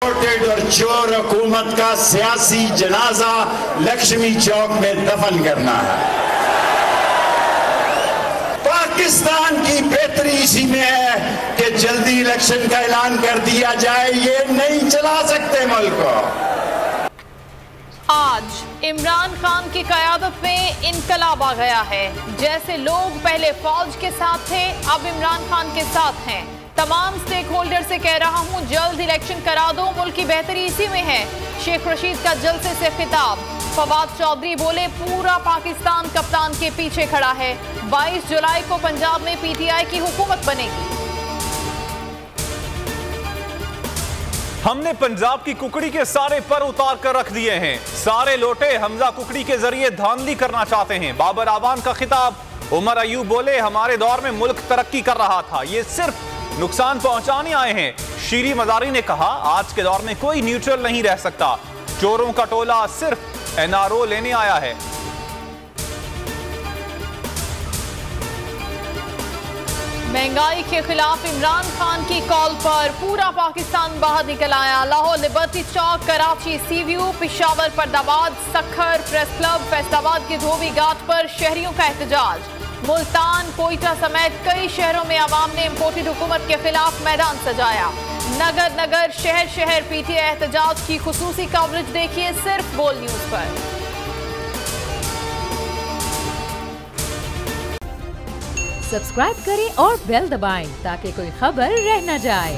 और चोर हुकूमत का सियासी जनाजा लक्ष्मी चौक में दफन करना है। पाकिस्तान की बेहतरी इसी में है कि जल्दी इलेक्शन का ऐलान कर दिया जाए। ये नहीं चला सकते मुल्क को। आज इमरान खान की क़यादत में इनकलाब आ गया है। जैसे लोग पहले फौज के साथ थे, अब इमरान खान के साथ हैं। तमाम स्टेक होल्डर से कह रहा हूं, जल्द इलेक्शन करा दो, मुल्क की बेहतरी इसी में है। शेख रशीद का जलसे से खिताब। फवाद चौधरी बोले, पूरा पाकिस्तान कप्तान के पीछे खड़ा है। 22 जुलाई को पंजाब में पीटीआई की हुकूमत बनेगी। हमने पंजाब की कुकड़ी के सारे पर उतार कर रख दिए हैं। सारे लोटे हमजा कुकड़ी के जरिए धांधली करना चाहते हैं। बाबर आवान का खिताब। उमर अयूब बोले, हमारे दौर में मुल्क तरक्की कर रहा था, ये सिर्फ नुकसान पहुंचाने आए हैं। शीरी मजारी ने कहा, आज के दौर में कोई न्यूट्रल नहीं रह सकता। चोरों का टोला सिर्फ एनआरओ लेने आया है। महंगाई के खिलाफ इमरान खान की कॉल पर पूरा पाकिस्तान बाहर निकल आया। Lahore liberty Chowk, Karachi sea view, Peshawar Faridabad, Sukkur, press club, Faisalabad की धोबी घाट पर शहरियों का एहतजाज। मुल्तान, कोयटा समेत कई शहरों में अवाम ने इम्पोर्टेड हुकूमत के खिलाफ मैदान सजाया। नगर नगर, शहर शहर पीटीआई एहतजाज की खुसूसी कवरेज देखिए सिर्फ बोल न्यूज पर। सब्सक्राइब करें और बेल दबाएं ताकि कोई खबर रह न जाए।